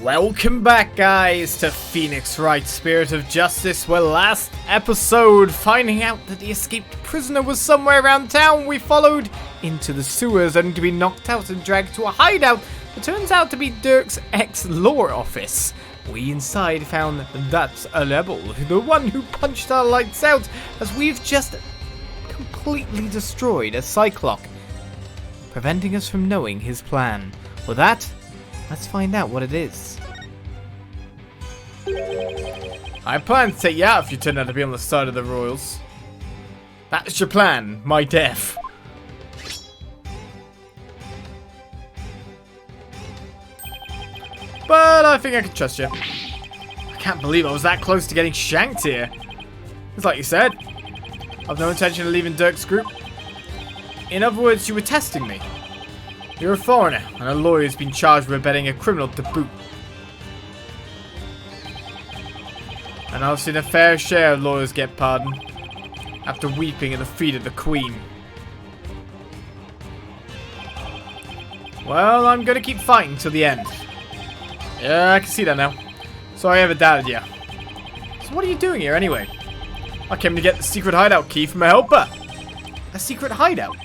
Welcome back, guys, to Phoenix Wright Spirit of Justice, where last episode, finding out that the escaped prisoner was somewhere around town, we followed into the sewers only to be knocked out and dragged to a hideout that turns out to be Dirk's ex-law office. We inside found Datz a rebel, the one who punched our lights out, as we've just completely destroyed a Cyclock, preventing us from knowing his plan. With that, let's find out what it is. I plan to take you out if you turn out to be on the side of the royals. That's your plan, my death. But I think I can trust you. I can't believe I was that close to getting shanked here. It's like you said, I've no intention of leaving Dirk's group. In other words, you were testing me. You're a foreigner, and a lawyer has been charged with abetting a criminal to boot. And I've seen a fair share of lawyers get pardoned after weeping at the feet of the Queen. Well, I'm gonna keep fighting till the end. Yeah, I can see that now. Sorry I ever doubted you. So what are you doing here anyway? I came to get the secret hideout key from a helper. A secret hideout?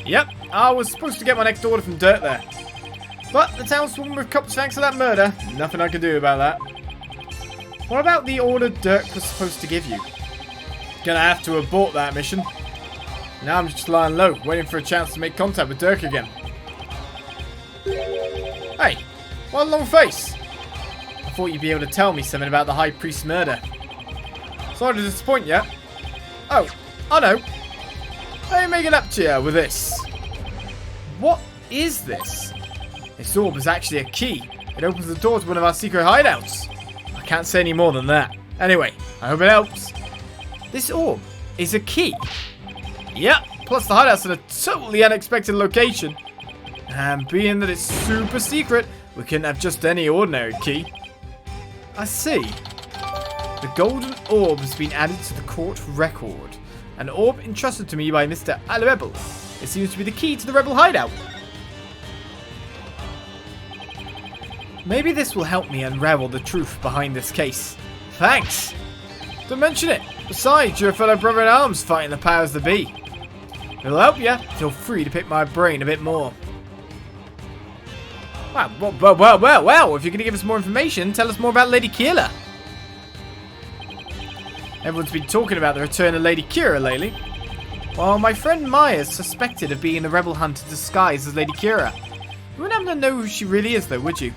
Yep, I was supposed to get my next order from Dirt there. But the townswoman with cops thanks to that murder. Nothing I can do about that. What about the order Dirk was supposed to give you? Gonna have to abort that mission. Now I'm just lying low, waiting for a chance to make contact with Dirk again. Hey, what a long face. I thought you'd be able to tell me something about the High Priest's murder. Sorry to disappoint you. Oh, I know. Let me make it up to you with this. What is this? This orb is actually a key. It opens the door to one of our secret hideouts. I can't say any more than that. Anyway, I hope it helps. This orb is a key. Yep, plus the hideout's in a totally unexpected location. And being that it's super secret, we couldn't have just any ordinary key. I see. The golden orb has been added to the court record. An orb entrusted to me by Mr. Rebel. It seems to be the key to the rebel hideout. Maybe this will help me unravel the truth behind this case. Thanks. Don't mention it. Besides, you're a fellow brother in arms fighting the powers that be. It'll help you. Feel free to pick my brain a bit more. Well, if you're going to give us more information, tell us more about Lady Kee'ra. Everyone's been talking about the return of Lady Kee'ra lately. Well, my friend Maya's suspected of being the rebel hunter disguised as Lady Kee'ra. You wouldn't happen to know who she really is, though, would you?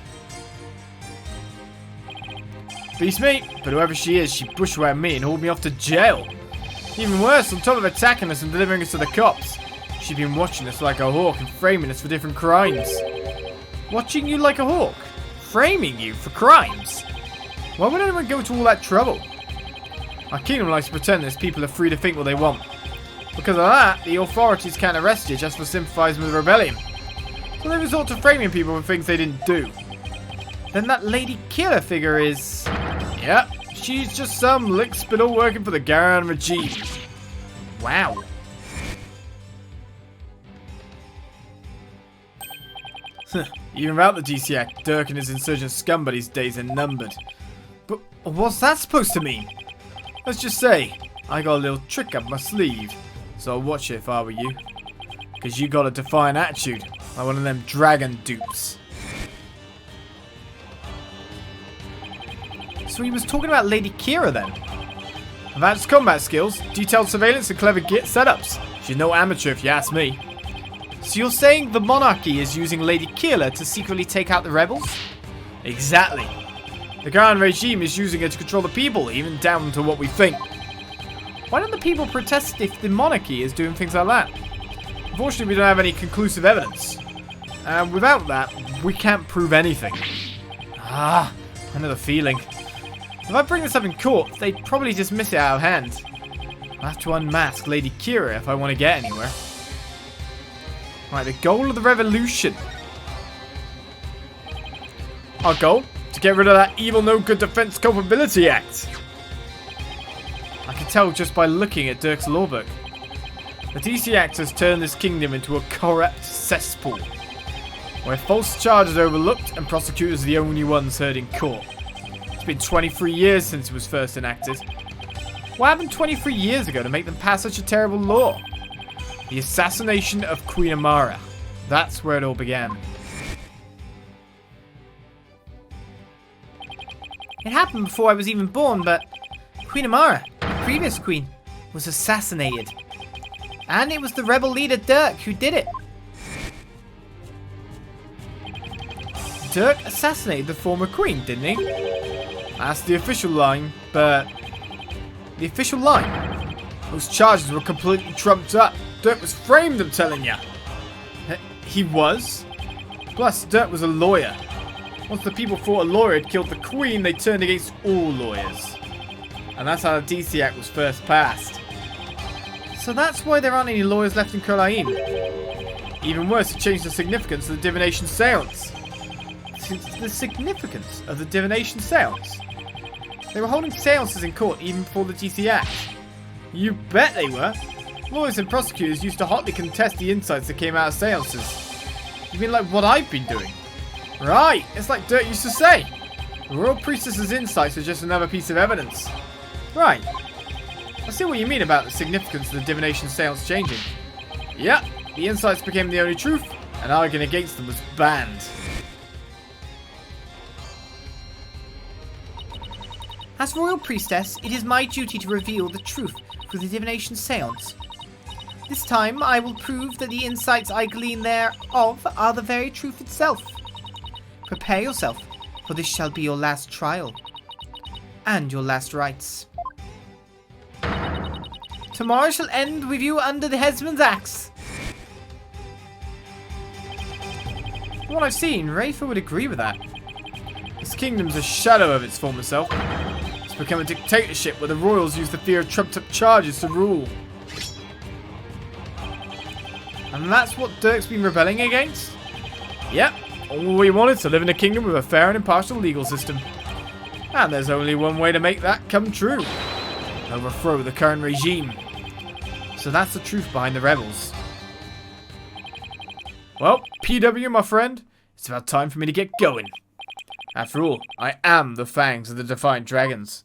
Beats me, but whoever she is, she bushwhacked me and hauled me off to jail. Even worse, on top of attacking us and delivering us to the cops, she'd been watching us like a hawk and framing us for different crimes. Watching you like a hawk? Framing you for crimes? Why would anyone go to all that trouble? Our kingdom likes to pretend that people are free to think what they want. Because of that, the authorities can't arrest you just for sympathising with the rebellion. So they resort to framing people for things they didn't do. Then that Lady Kee'ra figure is... Yep, she's just some lick spittle working for the Khura'in regime. Wow. Even without the DC Act, Dirk and his insurgent scum buddies' days are numbered. But what's that supposed to mean? Let's just say, I got a little trick up my sleeve, so I'll watch it if I were you. Because you got a defiant attitude, like one of them dragon dupes. So he was talking about Lady Kee'ra then? Advanced combat skills, detailed surveillance and clever setups. She's no amateur if you ask me. So you're saying the monarchy is using Lady Kee'ra to secretly take out the rebels? Exactly. The Khura'in regime is using it to control the people, even down to what we think. Why don't the people protest if the monarchy is doing things like that? Unfortunately, we don't have any conclusive evidence. And without that, we can't prove anything. I know the feeling. If I bring this up in court, they'd probably dismiss it out of hand. I'll have to unmask Lady Kee'ra if I want to get anywhere. Right, the goal of the revolution. Our goal? To get rid of that evil no good Defense Culpability Act. I can tell just by looking at Dirk's law book. The DC Act has turned this kingdom into a corrupt cesspool. where false charges are overlooked and prosecutors are the only ones heard in court. It's been 23 years since it was first enacted. What happened 23 years ago to make them pass such a terrible law? The assassination of Queen Amara. That's where it all began. It happened before I was even born, but Queen Amara, the previous queen, was assassinated. And it was the rebel leader Dirk who did it. Dirk assassinated the former queen, didn't he? That's the official line, but... The official line? Those charges were completely trumped up. Dirk was framed, I'm telling ya. He was? Plus, Dirk was a lawyer. Once the people thought a lawyer had killed the queen, they turned against all lawyers. And that's how the DC Act was first passed. So that's why there aren't any lawyers left in Khura'in. Even worse, it changed the significance of the divination seance. The significance of the divination seance? They were holding seances in court even before the DC Act. You bet they were. Lawyers and prosecutors used to hotly contest the insights that came out of seances. You mean like what I've been doing? Right, it's like Dirk used to say. The Royal Priestess's insights are just another piece of evidence. Right. I see what you mean about the significance of the divination seance changing. Yep, the insights became the only truth, and arguing against them was banned. As Royal Priestess, it is my duty to reveal the truth through the divination seance. This time, I will prove that the insights I glean thereof are the very truth itself. Prepare yourself, for this shall be your last trial. And your last rites. Tomorrow shall end with you under the headsman's axe. From what I've seen, Rafer would agree with that. This kingdom's a shadow of its former self. It's become a dictatorship where the royals use the fear of trumped-up charges to rule. And that's what Dirk's been rebelling against? Yep, all we want is to live in a kingdom with a fair and impartial legal system. And there's only one way to make that come true. Overthrow the current regime. So that's the truth behind the rebels. Well, PW, my friend, it's about time for me to get going. After all, I am the fangs of the Defiant Dragons.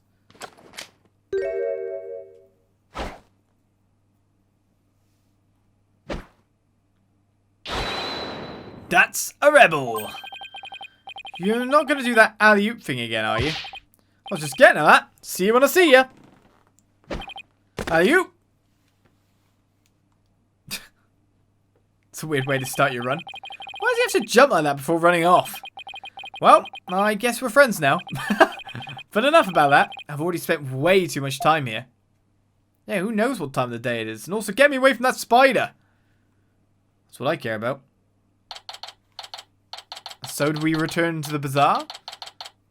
That's a rebel. You're not going to do that alley-oop thing again, are you? I was just getting at that. See you when I see you. Alley-oop. It's a weird way to start your run. Why does he have to jump like that before running off? Well, I guess we're friends now. But enough about that. I've already spent way too much time here. Yeah, who knows what time of the day it is. And also, get me away from that spider. That's what I care about. So do we return to the bazaar?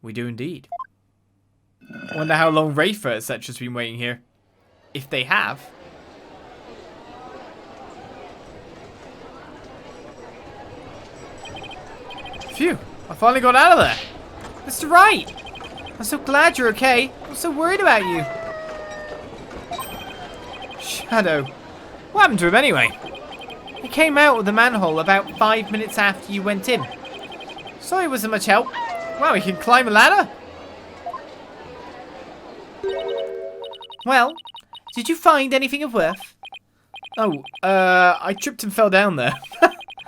We do indeed. I wonder how long Rafer etc. has been waiting here. If they have. Phew, I finally got out of there. Mr. Wright! I'm so glad you're okay. I'm so worried about you. Shadow. What happened to him anyway? He came out of the manhole about 5 minutes after you went in. Sorry it wasn't much help. Wow, he can climb a ladder? Well, did you find anything of worth? Oh, I tripped and fell down there.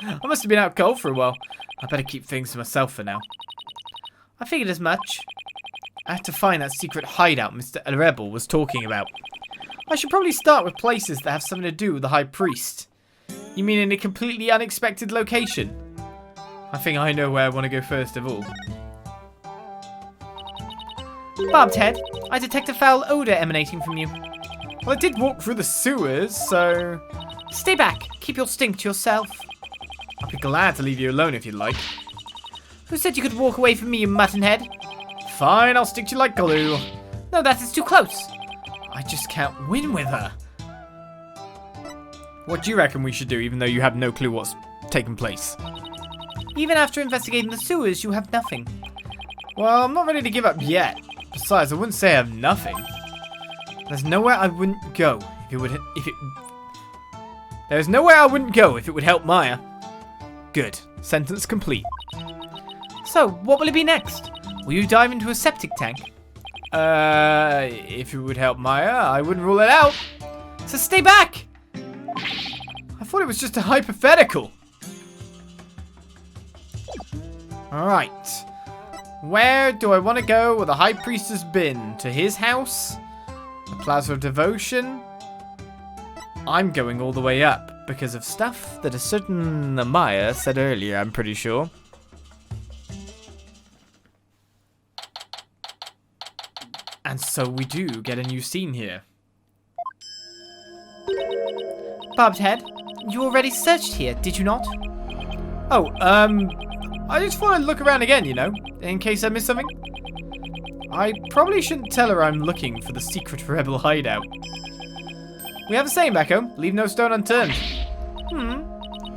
I must have been out cold for a while. I better keep things to myself for now. I figured as much. I have to find that secret hideout Mr. Rebel was talking about. I should probably start with places that have something to do with the High Priest. You mean in a completely unexpected location? I think I know where I want to go first of all. Barbed head, I detect a foul odour emanating from you. Well, I did walk through the sewers, so... Stay back. Keep your stink to yourself. I'd be glad to leave you alone if you'd like. Who said you could walk away from me, you muttonhead? Fine, I'll stick to you like glue. No, that is too close. I just can't win with her. What do you reckon we should do, even though you have no clue what's taken place? Even after investigating the sewers, you have nothing. Well, I'm not ready to give up yet. Besides, I wouldn't say I have nothing. There's nowhere I wouldn't go if it would... There's nowhere I wouldn't go if it would help Maya. Good. Sentence complete. So, what will it be next? Will you dive into a septic tank? If it would help Maya, I wouldn't rule it out. So stay back! I thought it was just a hypothetical. Alright. Where do I want to go where the High Priest has been? To his house? The Plaza of Devotion? I'm going all the way up because of stuff that a certain Maya said earlier, I'm pretty sure. And so we do get a new scene here. Barbed Head, you already searched here, did you not? Oh, I just thought I'd look around again, you know, in case I missed something. I probably shouldn't tell her I'm looking for the secret rebel hideout. We have a saying back home, leave no stone unturned.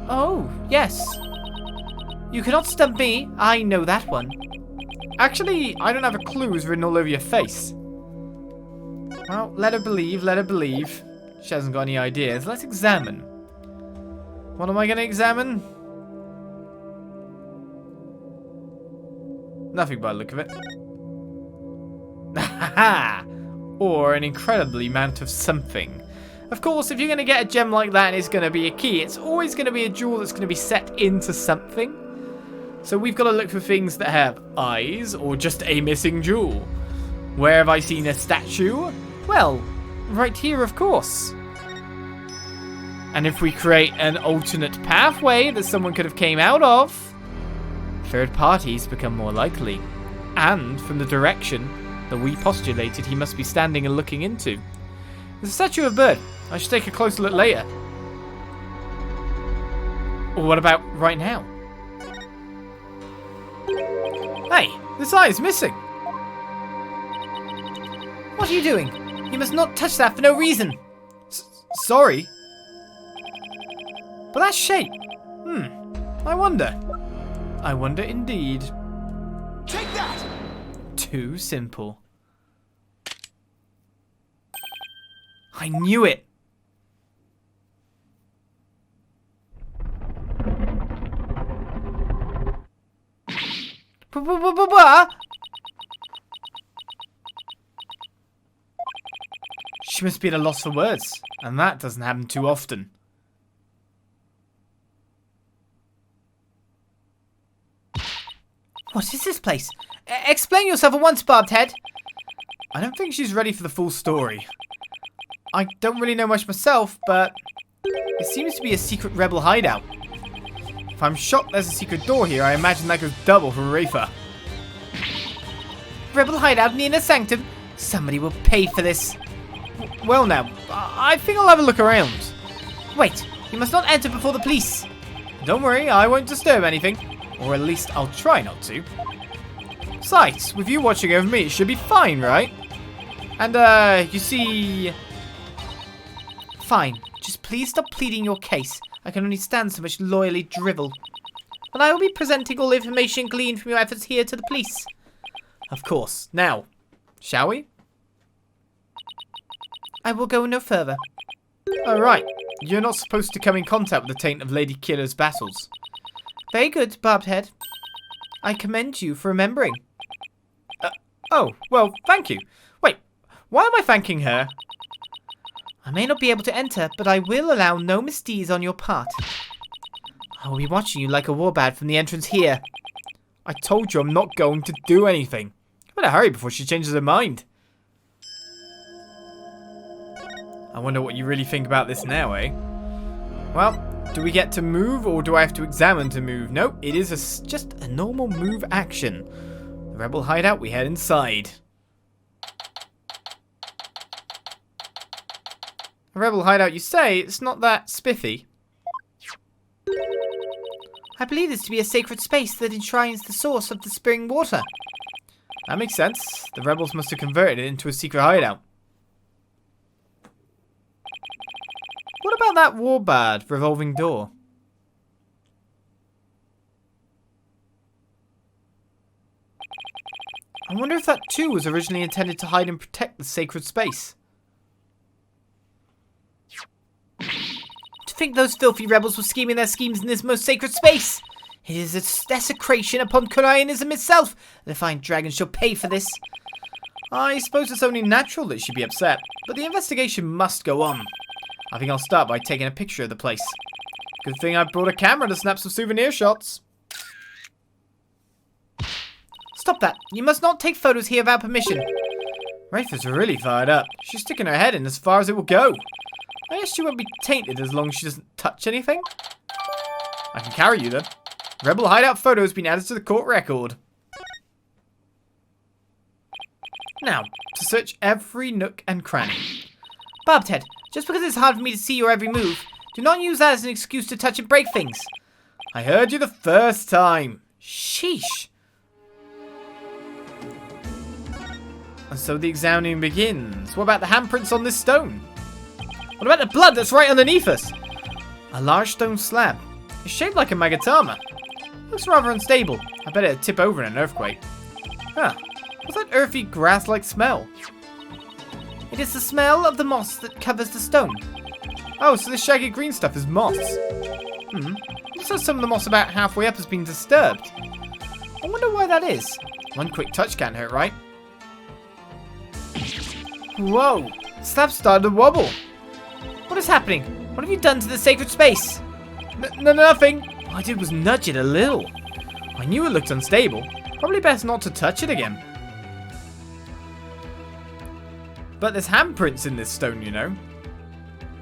Oh, yes. You cannot stump me, I know that one. Actually, I don't have a clue who's written all over your face. Well, let her believe, let her believe. She hasn't got any ideas. Let's examine. What am I going to examine? Nothing by the look of it. Or an incredibly amount of something. Of course, if you're going to get a gem like that and it's going to be a key, it's always going to be a jewel that's going to be set into something. So we've got to look for things that have eyes or just a missing jewel. Where have I seen a statue? Well, right here, of course. And if we create an alternate pathway that someone could have came out of, third parties become more likely. And from the direction that we postulated he must be standing and looking into. There's a statue of a bird. I should take a closer look later. Or what about right now? Hey, this eye is missing. What are you doing? You must not touch that for no reason. Sorry. But that shape. I wonder. I wonder indeed. Take that! Too simple. I knew it. She must be at a loss for words, and that doesn't happen too often. What is this place? Explain yourself at once, Barbed Head. I don't think she's ready for the full story. I don't really know much myself, but it seems to be a secret rebel hideout. If I'm shocked there's a secret door here, I imagine that goes double for Rafa. Rebel hideout near the sanctum? Somebody will pay for this. Well now, I think I'll have a look around. Wait, you must not enter before the police. Don't worry, I won't disturb anything. Or at least I'll try not to. Besides, with you watching over me, it should be fine, right? And, you see... Fine, just please stop pleading your case. I can only stand so much loyally drivel. And I will be presenting all the information gleaned from your efforts here to the police. Of course. Now, shall we? I will go no further. Alright, you're not supposed to come in contact with the taint of Lady Kee'ra's battles. Very good, Barbed Head. I commend you for remembering. Oh, well, thank you. Wait, why am I thanking her? I may not be able to enter, but I will allow no misdeeds on your part. I will be watching you like a warbad from the entrance here. I told you I'm not going to do anything. I better hurry before she changes her mind. I wonder what you really think about this now, eh? Well, do we get to move or do I have to examine to move? No, it is just a normal move action. The rebel hideout, we head inside. A rebel hideout, you say? It's not that spiffy. I believe this to be a sacred space that enshrines the source of the spring water. That makes sense. The rebels must have converted it into a secret hideout. What about that warbad revolving door? I wonder if that too was originally intended to hide and protect the sacred space. To think those filthy rebels were scheming their schemes in this most sacred space? It is a desecration upon Khura'anism itself. The fine dragon shall pay for this. I suppose it's only natural that she'd be upset, but the investigation must go on. I think I'll start by taking a picture of the place. Good thing I brought a camera to snap some souvenir shots. Stop that. You must not take photos here without permission. Rafa's really fired up. She's sticking her head in as far as it will go. I guess she won't be tainted as long as she doesn't touch anything. I can carry you then. Rebel hideout photo has been added to the court record. Now, to search every nook and cranny. Barbed head, just because it's hard for me to see your every move, do not use that as an excuse to touch and break things. I heard you the first time. Sheesh. And so the examining begins. What about the handprints on this stone? What about the blood that's right underneath us? A large stone slab. It's shaped like a magatama. Looks rather unstable. I bet it'd tip over in an earthquake. Huh. What's that earthy grass-like smell? It is the smell of the moss that covers the stone. Oh, so this shaggy green stuff is moss. Looks like some of the moss about halfway up has been disturbed. I wonder why that is. One quick touch can't hurt, right? Whoa! The slab started to wobble. What is happening? What have you done to the sacred space? Nothing. All I did was nudge it a little. I knew it looked unstable. Probably best not to touch it again. But there's handprints in this stone, you know.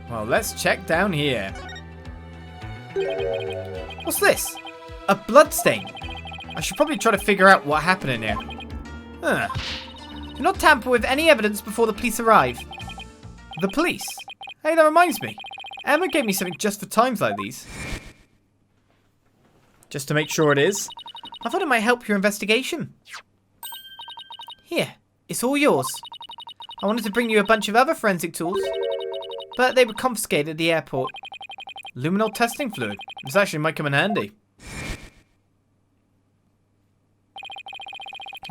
Well, let's check down here. What's this? A bloodstain. I should probably try to figure out what happened in here. Huh. Do not tamper with any evidence before the police arrive. The police? Hey, that reminds me. Emma gave me something just for times like these. Just to make sure it is. I thought it might help your investigation. Here, it's all yours. I wanted to bring you a bunch of other forensic tools, but they were confiscated at the airport. Luminol testing fluid. This actually might come in handy.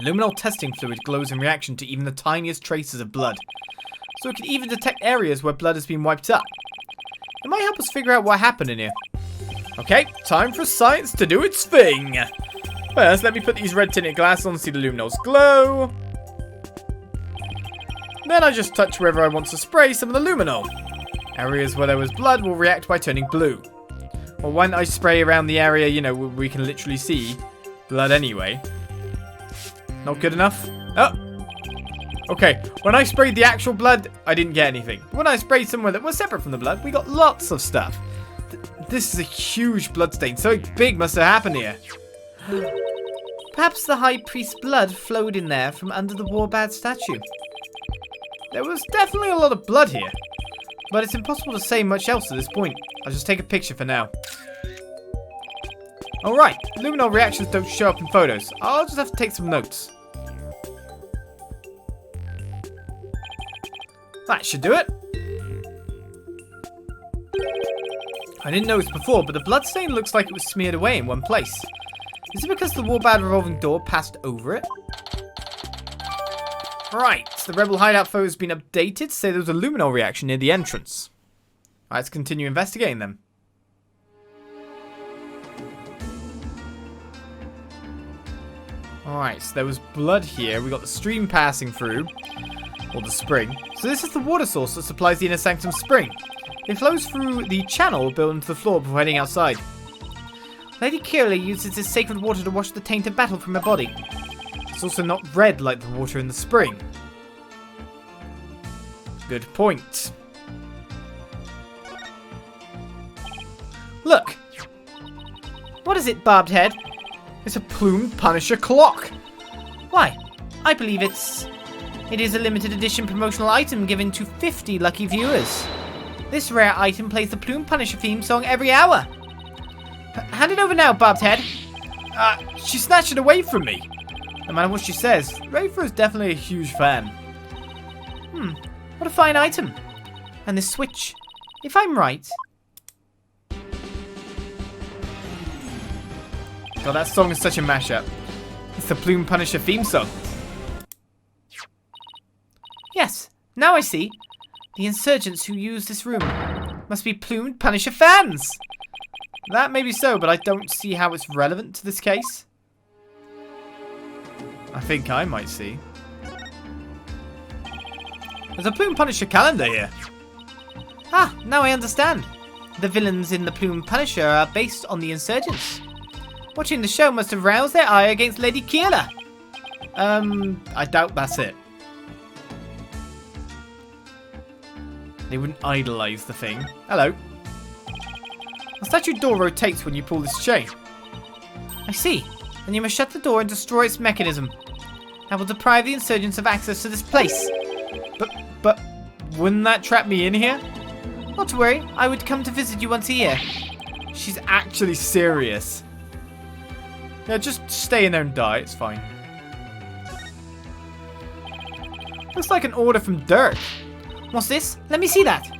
Luminol testing fluid glows in reaction to even the tiniest traces of blood. So it can even detect areas where blood has been wiped up. It might help us figure out what happened in here. Okay, time for science to do its thing. First, let me put these red tinted glasses on to see the luminols glow. Then I just touch wherever I want to spray some of the luminol. Areas where there was blood will react by turning blue. Or why don't I spray around the area, you know, where we can literally see blood anyway. Not good enough? Oh! Okay, when I sprayed the actual blood, I didn't get anything. When I sprayed somewhere that was separate from the blood, we got lots of stuff. This is a huge bloodstain. Something big must have happened here. Perhaps the High Priest's blood flowed in there from under the Warbad statue. There was definitely a lot of blood here. But it's impossible to say much else at this point. I'll just take a picture for now. Alright, luminol reactions don't show up in photos. I'll just have to take some notes. That should do it. I didn't notice before, but the bloodstain looks like it was smeared away in one place. Is it because the Warbad revolving door passed over it? Right, the rebel hideout photo has been updated to say there was a luminol reaction near the entrance. Alright, let's continue investigating them. Alright, so there was blood here. We got the stream passing through. Or the spring. So this is the water source that supplies the inner sanctum spring. It flows through the channel built into the floor before heading outside. Lady Kee'ra uses this sacred water to wash the taint of battle from her body. It's also not red like the water in the spring. Good point. Look! What is it, Barbed Head? It's a plumed Punisher clock! Why? I believe it is a limited edition promotional item given to 50 lucky viewers. This rare item plays the Plume Punisher theme song every hour. Hand it over now, Barbed Head. She snatched it away from me. No matter what she says, Rafa is definitely a huge fan. What a fine item. And this switch. If I'm right... God, that song is such a mashup. It's the Plume Punisher theme song. Yes, now I see. The insurgents who use this room. Must be plumed Punisher fans. That may be so, but I don't see how it's relevant to this case. I think I might see. There's a Plume Punisher calendar here. Ah, now I understand. The villains in the Plume Punisher are based on the insurgents. Watching the show must have roused their ire against Lady Kee'ra. I doubt that's it. They wouldn't idolize the thing. Hello. The statue door rotates when you pull this chain. I see. Then you must shut the door and destroy its mechanism. That will deprive the insurgents of access to this place. But wouldn't that trap me in here? Not to worry, I would come to visit you once a year. She's actually serious. Yeah, just stay in there and die, it's fine. Looks like an order from Dirk. What's this? Let me see that.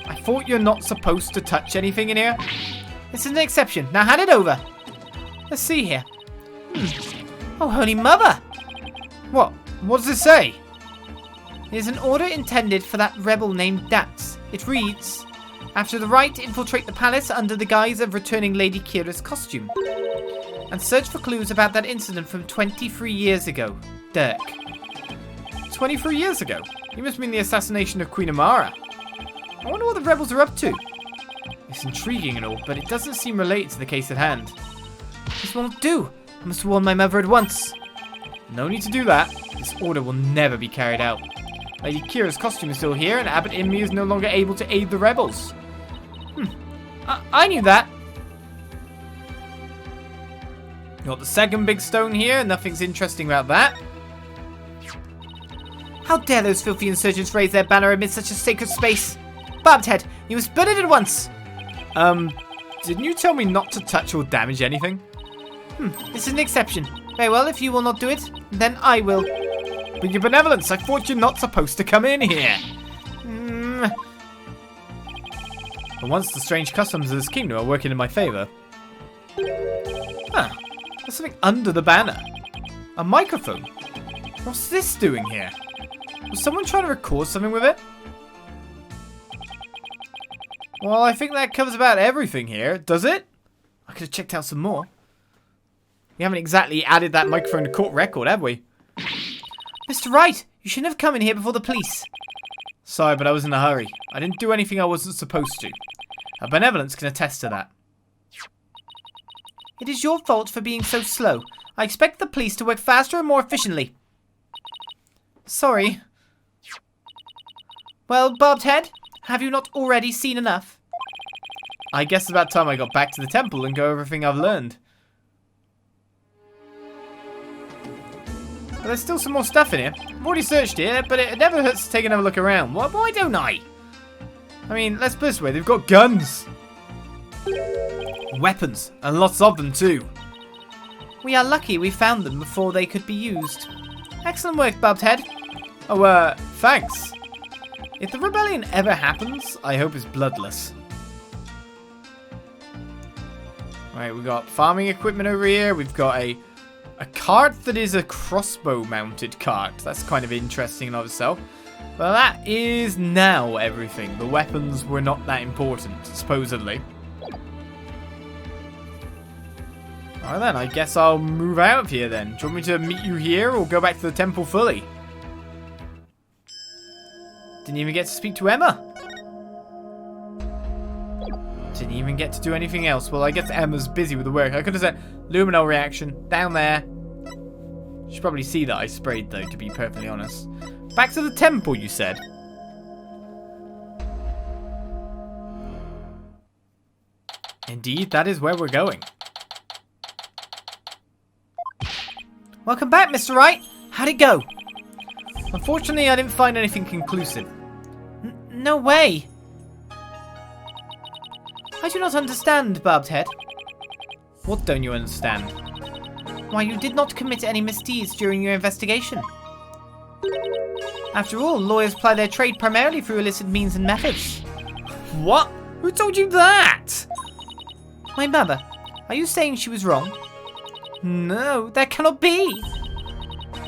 I thought you're not supposed to touch anything in here. This is an exception. Now hand it over. Let's see here. Oh, Holy Mother! What? What does it say? It is an order intended for that rebel named Datz. It reads, after the right, infiltrate the palace under the guise of returning Lady Kee'ra's costume. And search for clues about that incident from 23 years ago. Dirk. 23 years ago? You must mean the assassination of Queen Amara. I wonder what the rebels are up to. It's intriguing and all, but it doesn't seem related to the case at hand. This won't do. I must warn my mother at once. No need to do that. This order will never be carried out. Lady Kee'ra's costume is still here, and Abbot Inmi is no longer able to aid the rebels. I knew that. Got the second big stone here. Nothing's interesting about that. How dare those filthy insurgents raise their banner amid such a sacred space? Barbed Head, you must burn it at once. Didn't you tell me not to touch or damage anything? This is an exception. Very well, if you will not do it, then I will. But your benevolence, I thought you're not supposed to come in here. But once the strange customs of this kingdom are working in my favour. Huh. There's something under the banner. A microphone. What's this doing here? Was someone trying to record something with it? Well, I think that covers about everything here. Does it? I could have checked out some more. We haven't exactly added that microphone to court record, have we? Mr. Wright, you shouldn't have come in here before the police. Sorry, but I was in a hurry. I didn't do anything I wasn't supposed to. Her benevolence can attest to that. It is your fault for being so slow. I expect the police to work faster and more efficiently. Sorry. Well, Barbed Head, have you not already seen enough? I guess it's about time I got back to the temple and go over everything I've learned. But there's still some more stuff in here. I've already searched here, but it never hurts to take another look around. Why don't I? I mean, let's put it this way, they've got guns. Weapons, and lots of them too. We are lucky we found them before they could be used. Excellent work, Barbed Head. Oh, thanks. If the rebellion ever happens, I hope it's bloodless. Alright, we've got farming equipment over here. We've got a cart that is a crossbow mounted cart. That's kind of interesting in of itself. But that is now everything. The weapons were not that important, supposedly. Alright then, I guess I'll move out of here then. Do you want me to meet you here or go back to the temple fully? Didn't even get to speak to Emma. Didn't even get to do anything else. Well, I guess Emma's busy with the work. I could have said luminol reaction down there. You should probably see that I sprayed though, to be perfectly honest. Back to the temple, you said. Indeed, that is where we're going. Welcome back, Mr. Wright. How'd it go? Unfortunately, I didn't find anything conclusive. No way. I do not understand, Barbed Head. What don't you understand? Why you did not commit any misdeeds during your investigation. After all, lawyers ply their trade primarily through illicit means and methods. What? Who told you that? My mother. Are you saying she was wrong? No, that cannot be.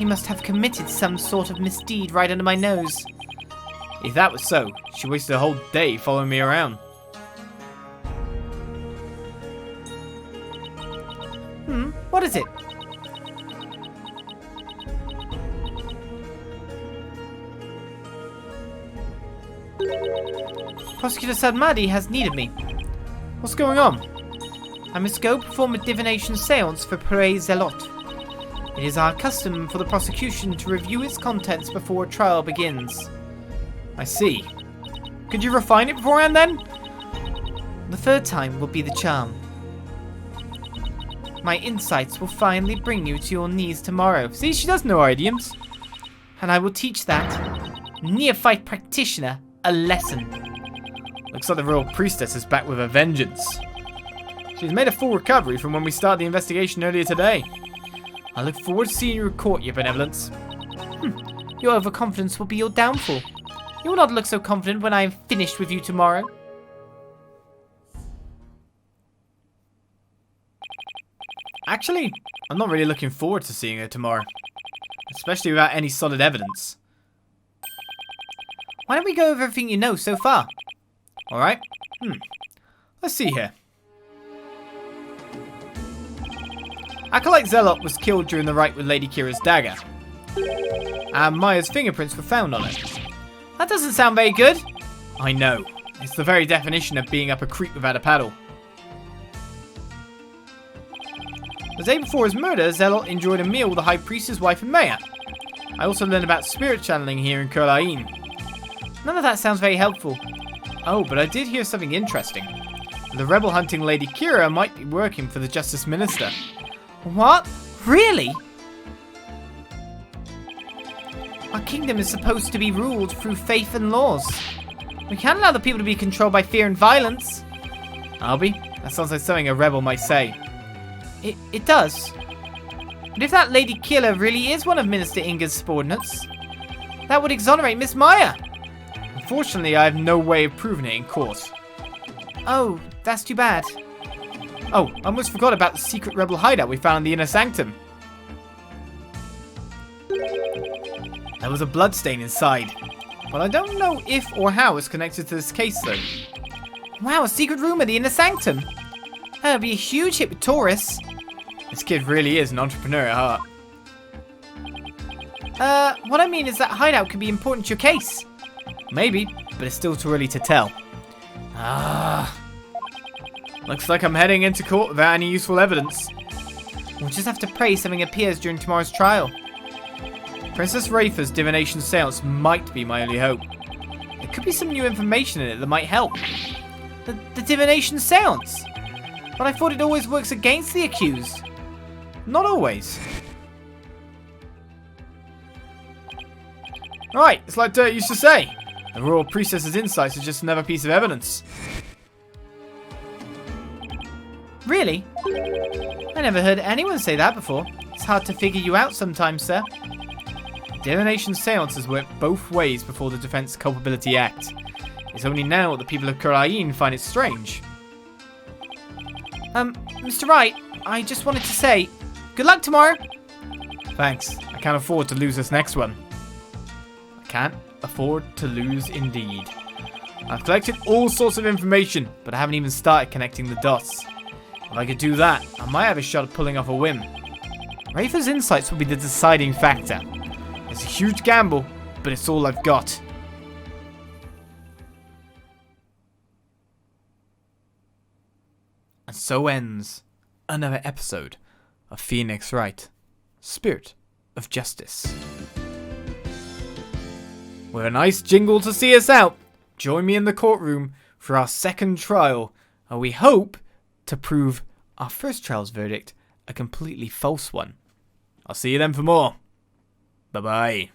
You must have committed some sort of misdeed right under my nose. If that was so, she wasted a whole day following me around. What is it? Prosecutor Sadmadi has need of me. What's going on? I must go perform a divination seance for Zeh'lot. It is our custom for the prosecution to review its contents before a trial begins. I see. Could you refine it beforehand then? The third time will be the charm. My insights will finally bring you to your knees tomorrow. See, she does know our idioms. And I will teach that neophyte practitioner a lesson. Looks like the royal priestess is back with a vengeance. She's made a full recovery from when we started the investigation earlier today. I look forward to seeing you in court, your benevolence. Your overconfidence will be your downfall. You will not look so confident when I am finished with you tomorrow. Actually, I'm not really looking forward to seeing her tomorrow. Especially without any solid evidence. Why don't we go over everything you know so far? Alright. Let's see here. Acolyte Zeh'lot was killed during the rite with Lady Kee'ra's dagger. And Maya's fingerprints were found on it. That doesn't sound very good. I know. It's the very definition of being up a creek without a paddle. The day before his murder, Zeh'lot enjoyed a meal with the High Priest's wife and Maya. I also learned about spirit channeling here in Khura'in. None of that sounds very helpful. Oh, but I did hear something interesting. The rebel hunting Lady Kee'ra might be working for the Justice Minister. What? Really? Our kingdom is supposed to be ruled through faith and laws. We can't allow the people to be controlled by fear and violence. Albie, that sounds like something a rebel might say. It does. But if that Lady Kee'ra really is one of Minister Inga's subordinates, that would exonerate Miss Maya. Unfortunately, I have no way of proving it in court. Oh, that's too bad. Oh, I almost forgot about the secret rebel hideout we found in the inner sanctum. There was a bloodstain inside, but I don't know if or how it's connected to this case though. Wow, a secret room in the inner sanctum. That would be a huge hit with tourists. This kid really is an entrepreneur at heart. What I mean is that hideout could be important to your case. Maybe, but it's still too early to tell. Looks like I'm heading into court without any useful evidence. We'll just have to pray something appears during tomorrow's trial. Princess Raitha's divination seance might be my only hope. There could be some new information in it that might help. The divination seance? But I thought it always works against the accused. Not always. Right, it's like Dirt used to say. The royal priestess's insights are just another piece of evidence. Really? I never heard anyone say that before. It's hard to figure you out sometimes, sir. Divination seances work both ways before the Defense Culpability Act. It's only now that the people of Khura'in find it strange. Mr. Wright, I just wanted to say, good luck tomorrow. Thanks. I can't afford to lose this next one. I can't afford to lose indeed. I've collected all sorts of information, but I haven't even started connecting the dots. If I could do that, I might have a shot at pulling off a whim. Raitha's insights will be the deciding factor. It's a huge gamble, but it's all I've got. And so ends another episode of Phoenix Wright, Spirit of Justice. With a nice jingle to see us out, join me in the courtroom for our second trial, and we hope to prove our first trial's verdict a completely false one. I'll see you then for more. Bye-bye.